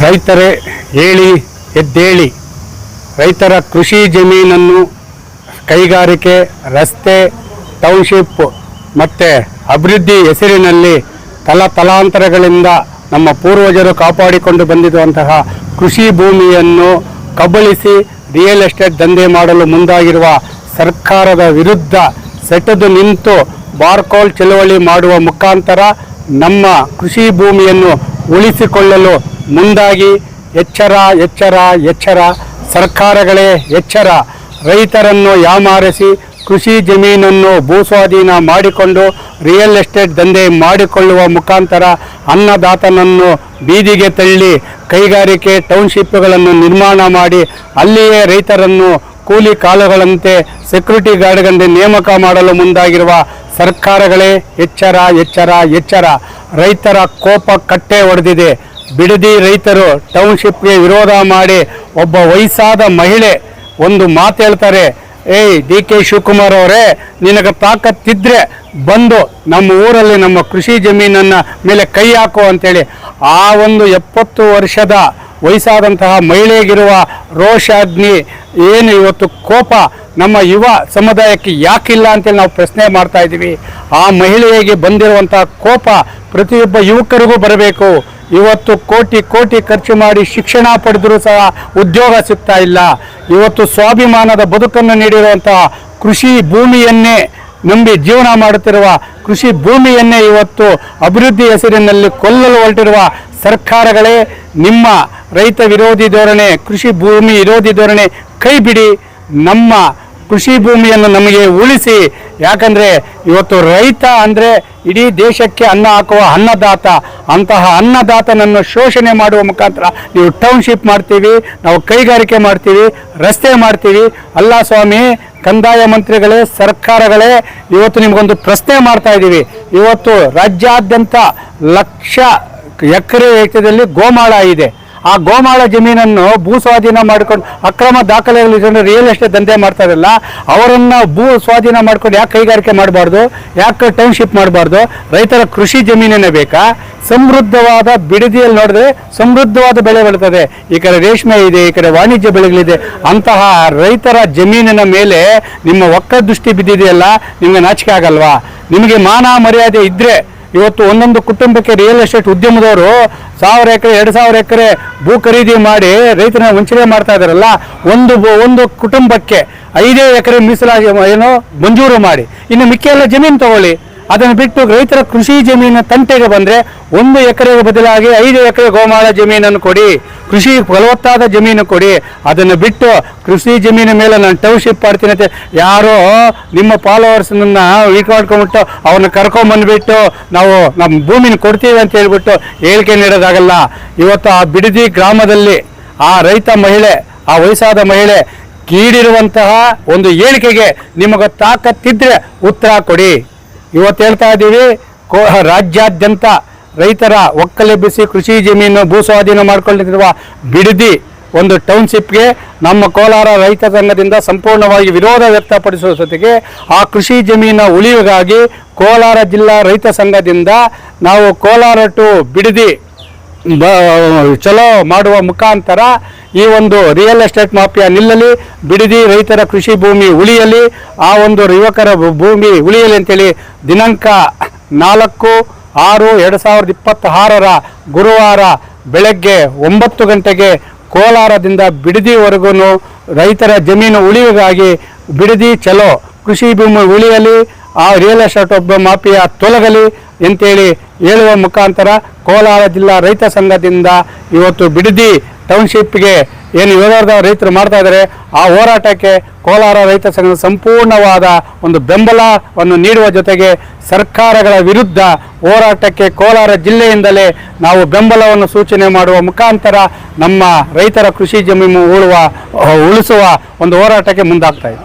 ರೈತರೇ ಹೇಳಿ ಎದ್ದೇಳಿ. ರೈತರ ಕೃಷಿ ಜಮೀನನ್ನು ಕೈಗಾರಿಕೆ, ರಸ್ತೆ, ಟೌನ್ಶಿಪ್ ಮತ್ತು ಅಭಿವೃದ್ಧಿ ಹೆಸರಿನಲ್ಲಿ ತಲಾಂತರಗಳಿಂದ ನಮ್ಮ ಪೂರ್ವಜರು ಕಾಪಾಡಿಕೊಂಡು ಬಂದಿರುವಂತಹ ಕೃಷಿ ಭೂಮಿಯನ್ನು ಕಬಳಿಸಿ ರಿಯಲ್ ಎಸ್ಟೇಟ್ ದಂಧೆ ಮಾಡಲು ಮುಂದಾಗಿರುವ ಸರ್ಕಾರದ ವಿರುದ್ಧ ಸೆಟೆದು ನಿಂತು ಬಾರ್ಕೋಲ್ ಚಳವಳಿ ಮಾಡುವ ಮುಖಾಂತರ ನಮ್ಮ ಕೃಷಿ ಭೂಮಿಯನ್ನು ಉಳಿಸಿಕೊಳ್ಳಲು ಮುಂದಾಗಿ ಎಚ್ಚರ ಎಚ್ಚರ ಎಚ್ಚರ. ಸರ್ಕಾರಗಳೇ ಎಚ್ಚರ. ರೈತರನ್ನು ಯಾಮಾರಿಸಿ ಕೃಷಿ ಜಮೀನನ್ನು ಭೂಸ್ವಾಧೀನ ಮಾಡಿಕೊಂಡು ರಿಯಲ್ ಎಸ್ಟೇಟ್ ದಂಧೆ ಮಾಡಿಕೊಳ್ಳುವ ಮುಖಾಂತರ ಅನ್ನದಾತನನ್ನು ಬೀದಿಗೆ ತಳ್ಳಿ ಕೈಗಾರಿಕೆ, ಟೌನ್ಶಿಪ್ಗಳನ್ನು ನಿರ್ಮಾಣ ಮಾಡಿ ಅಲ್ಲಿಯೇ ರೈತರನ್ನು ಕೂಲಿ ಕಾಳುಗಳಂತೆ ಸೆಕ್ಯೂರಿಟಿ ಗಾರ್ಡ್ಗಳಂತೆ ನೇಮಕ ಮಾಡಲು ಮುಂದಾಗಿರುವ ಸರ್ಕಾರಗಳೇ ಎಚ್ಚರ ಎಚ್ಚರ ಎಚ್ಚರ. ರೈತರ ಕೋಪ ಕಟ್ಟೆ ಹೊಡೆದಿದೆ. ಬಿಡದಿ ರೈತರು ಟೌನ್ಶಿಪ್ಗೆ ವಿರೋಧ ಮಾಡಿ ಒಬ್ಬ ವಯಸ್ಸಾದ ಮಹಿಳೆ ಒಂದು ಮಾತು ಹೇಳ್ತಾರೆ, ಏಯ್ DK ಶಿವಕುಮಾರ್ ಅವರೇ, ನಿನಗೆ ತಾಕತ್ತಿದ್ರೆ ಬಂದು ನಮ್ಮ ಊರಲ್ಲಿ ನಮ್ಮ ಕೃಷಿ ಜಮೀನನ್ನು ಮೇಲೆ ಕೈ ಹಾಕು ಅಂತೇಳಿ. ಆ ಒಂದು 70 ವರ್ಷದ ವಯಸ್ಸಾದಂತಹ ಮಹಿಳೆಗಿರುವ ರೋಷಾಗ್ನಿ ಏನು ಇವತ್ತು ಕೋಪ ನಮ್ಮ ಯುವ ಸಮುದಾಯಕ್ಕೆ ಯಾಕಿಲ್ಲ ಅಂತೇಳಿ ನಾವು ಪ್ರಶ್ನೆ ಮಾಡ್ತಾ ಇದ್ದೀವಿ. ಆ ಮಹಿಳೆಗೆ ಬಂದಿರುವಂತಹ ಕೋಪ ಪ್ರತಿಯೊಬ್ಬ ಯುವಕರಿಗೂ ಬರಬೇಕು. ಇವತ್ತು ಕೋಟಿ ಕೋಟಿ ಖರ್ಚು ಮಾಡಿ ಶಿಕ್ಷಣ ಪಡೆದರೂ ಸಹ ಉದ್ಯೋಗ ಸಿಗ್ತಾ ಇಲ್ಲ. ಇವತ್ತು ಸ್ವಾಭಿಮಾನದ ಬದುಕನ್ನು ನೀಡಿರುವಂತಹ ಕೃಷಿ ಭೂಮಿಯನ್ನೇ ನಂಬಿ ಜೀವನ ಮಾಡುತ್ತಿರುವ ಕೃಷಿ ಭೂಮಿಯನ್ನೇ ಇವತ್ತು ಅಭಿವೃದ್ಧಿ ಹೆಸರಿನಲ್ಲಿ ಕೊಲ್ಲಲು ಹೊರಟಿರುವ ಸರ್ಕಾರಗಳೇ, ನಿಮ್ಮ ರೈತ ವಿರೋಧಿ ಧೋರಣೆ, ಕೃಷಿ ಭೂಮಿ ವಿರೋಧಿ ಧೋರಣೆ ಕೈ ಬಿಡಿ. ನಮ್ಮ ಕೃಷಿ ಭೂಮಿಯನ್ನು ನಮಗೆ ಉಳಿಸಿ. ಯಾಕಂದರೆ ಇವತ್ತು ರೈತ ಅಂದರೆ ಇಡೀ ದೇಶಕ್ಕೆ ಅನ್ನ ಹಾಕುವ ಅನ್ನದಾತ. ಅಂತಹ ಅನ್ನದಾತನನ್ನು ಶೋಷಣೆ ಮಾಡುವ ಮುಖಾಂತರ ನೀವು ಟೌನ್ಶಿಪ್ ಮಾಡ್ತೀವಿ, ನಾವು ಕೈಗಾರಿಕೆ ಮಾಡ್ತೀವಿ, ರಸ್ತೆ ಮಾಡ್ತೀವಿ. ಅಲ್ಲ ಸ್ವಾಮಿ, ಕಂದಾಯ ಮಂತ್ರಿಗಳೇ, ಸರ್ಕಾರಗಳೇ, ಇವತ್ತು ನಿಮಗೊಂದು ಪ್ರಶ್ನೆ ಮಾಡ್ತಾ ಇದ್ದೀವಿ. ಇವತ್ತು ರಾಜ್ಯಾದ್ಯಂತ ಲಕ್ಷ ಎಕರೆ ವೆಚ್ಚದಲ್ಲಿ ಗೋಮಾಳ ಇದೆ. ಆ ಗೋಮಾಳ ಜಮೀನನ್ನು ಭೂ ಸ್ವಾಧೀನ ಮಾಡಿಕೊಂಡು ಅಕ್ರಮ ದಾಖಲೆಗಳು ರಿಯಲ್ ಎಸ್ಟೇಟ್ ದಂಧೆ ಮಾಡ್ತಾರಲ್ಲ, ಅವರನ್ನು ಭೂ ಸ್ವಾಧೀನ ಮಾಡ್ಕೊಂಡು ಯಾಕೆ ಕೈಗಾರಿಕೆ ಮಾಡಬಾರ್ದು, ಯಾಕೆ ಟೌನ್ಶಿಪ್ ಮಾಡಬಾರ್ದು? ರೈತರ ಕೃಷಿ ಜಮೀನೇ ಬೇಕಾ? ಸಮೃದ್ಧವಾದ ಬಿಡದಿಯಲ್ಲಿ ನೋಡಿದ್ರೆ ಸಮೃದ್ಧವಾದ ಬೆಳೆ ಬೆಳೀತದೆ. ಈ ಕಡೆ ರೇಷ್ಮೆ ಇದೆ, ಈ ಕಡೆ ವಾಣಿಜ್ಯ ಬೆಳೆಗಳಿದೆ. ಅಂತಹ ರೈತರ ಜಮೀನಿನ ಮೇಲೆ ನಿಮ್ಮ ಒಕ್ಕ ದೃಷ್ಟಿ ಬಿದ್ದಿದೆಯಲ್ಲ, ನಿಮಗೆ ನಾಚಿಕೆ ಆಗಲ್ವಾ? ನಿಮಗೆ ಮಾನ ಮರ್ಯಾದೆ ಇದ್ದರೆ ಇವತ್ತು ಒಂದೊಂದು ಕುಟುಂಬಕ್ಕೆ ರಿಯಲ್ ಎಸ್ಟೇಟ್ ಉದ್ಯಮದವರು 1000 ಎಕರೆ 2000 ಎಕರೆ ಭೂ ಖರೀದಿ ಮಾಡಿ ರೈತರನ್ನ ವಂಚನೆ ಮಾಡ್ತಾ ಇದ್ದಾರಲ್ಲ. ಒಂದು ಕುಟುಂಬಕ್ಕೆ 5 ಎಕರೆ ಮೀಸಲಾಗಿ ಏನೋ ಮಂಜೂರು ಮಾಡಿ ಇನ್ನು ಮಿಕ್ಕೆಲ್ಲ ಜಮೀನು ತಗೊಳ್ಳಿ. ಅದನ್ನು ಬಿಟ್ಟು ರೈತರ ಕೃಷಿ ಜಮೀನು ತಂಟೆಗೆ ಬಂದರೆ 1 ಎಕರೆಗೆ ಬದಲಾಗಿ 5 ಎಕರೆ ಗೋಮಾಳ ಜಮೀನನ್ನು ಕೊಡಿ, ಕೃಷಿ ಫಲವತ್ತಾದ ಜಮೀನು ಕೊಡಿ. ಅದನ್ನು ಬಿಟ್ಟು ಕೃಷಿ ಜಮೀನಿನ ಮೇಲೆ ನಾನು ಟೌನ್ಶಿಪ್ ಮಾಡ್ತೀನಿ ಅಂತ ಯಾರೋ ನಿಮ್ಮ ಫಾಲೋವರ್ಸ್ನನ್ನು ಮಾಡ್ಕೊಂಡ್ಬಿಟ್ಟು ಅವ್ರನ್ನ ಕರ್ಕೊಂಬಂದುಬಿಟ್ಟು ನಾವು ನಮ್ಮ ಭೂಮಿನ ಕೊಡ್ತೀವಿ ಅಂತ ಹೇಳ್ಬಿಟ್ಟು ಹೇಳಿಕೆ ನೀಡೋದಾಗಲ್ಲ. ಇವತ್ತು ಆ ಬಿಡದಿ ಗ್ರಾಮದಲ್ಲಿ ಆ ರೈತ ಮಹಿಳೆ, ಆ ವಯಸ್ಸಾದ ಮಹಿಳೆ ಕೀಡಿರುವಂತಹ ಒಂದು ಹೇಳಿಕೆಗೆ ನಿಮಗೆ ತಾಕತ್ತಿದ್ರೆ ಉತ್ತರ ಕೊಡಿ. ಇವತ್ತು ಹೇಳ್ತಾ ಇದ್ದೀವಿ, ರಾಜ್ಯಾದ್ಯಂತ ರೈತರ ಒಕ್ಕಲೆಬ್ಬಿಸಿ ಕೃಷಿ ಜಮೀನು ಭೂ ಸ್ವಾಧೀನ ಮಾಡಿಕೊಂಡಿರುವ ಬಿಡದಿ ಒಂದು ಟೌನ್ಶಿಪ್ಗೆ ನಮ್ಮ ಕೋಲಾರ ರೈತ ಸಂಘದಿಂದ ಸಂಪೂರ್ಣವಾಗಿ ವಿರೋಧ ವ್ಯಕ್ತಪಡಿಸುವ ಜೊತೆಗೆ ಆ ಕೃಷಿ ಜಮೀನ ಉಳಿವಿಗಾಗಿ ಕೋಲಾರ ಜಿಲ್ಲಾ ರೈತ ಸಂಘದಿಂದ ನಾವು ಕೋಲಾರ ಟು ಬಿಡದಿ ಚಲೋ ಮಾಡುವ ಮುಖಾಂತರ ಈ ಒಂದು ರಿಯಲ್ ಎಸ್ಟೇಟ್ ಮಾಫಿಯಾ ನಿಲ್ಲಲಿ, ಬಿಡದಿ ರೈತರ ಕೃಷಿ ಭೂಮಿ ಉಳಿಯಲಿ, ಆ ಒಂದು ಯುವಕರ ಭೂಮಿ ಉಳಿಯಲಿ ಅಂತೇಳಿ ದಿನಾಂಕ 4/6/2026 ಗುರುವಾರ ಬೆಳಗ್ಗೆ 9 ಗಂಟೆಗೆ ಕೋಲಾರದಿಂದ ಬಿಡದಿವರೆಗೂ ರೈತರ ಜಮೀನು ಉಳಿವಿಗಾಗಿ ಬಿಡದಿ ಚಲೋ, ಕೃಷಿ ಭೂಮಿ ಉಳಿಯಲಿ, ಆ ರಿಯಲ್ ಎಸ್ಟೇಟ್ ಮಾಫಿಯಾ ತೊಲಗಲಿ ಅಂತೇಳಿ ಹೇಳುವ ಮುಖಾಂತರ ಕೋಲಾರ ಜಿಲ್ಲಾ ರೈತ ಸಂಘದಿಂದ ಇವತ್ತು ಬಿಡದಿ ಟೌನ್ಶಿಪ್ಗೆ ಏನು ಹೋರಾಟದ ರೈತರು ಮಾಡ್ತಾ ಇದ್ದಾರೆ, ಆ ಹೋರಾಟಕ್ಕೆ ಕೋಲಾರ ರೈತ ಸಂಘದ ಸಂಪೂರ್ಣವಾದ ಒಂದು ಬೆಂಬಲವನ್ನು ನೀಡುವ ಜೊತೆಗೆ ಸರ್ಕಾರಗಳ ವಿರುದ್ಧ ಹೋರಾಟಕ್ಕೆ ಕೋಲಾರ ಜಿಲ್ಲೆಯಿಂದಲೇ ನಾವು ಬೆಂಬಲವನ್ನು ಸೂಚನೆ ಮಾಡುವ ಮುಖಾಂತರ ನಮ್ಮ ರೈತರ ಕೃಷಿ ಜಮೀನು ಉಳಿಸುವ ಒಂದು ಹೋರಾಟಕ್ಕೆ ಮುಂದಾಗ್ತಾ ಇದೆ.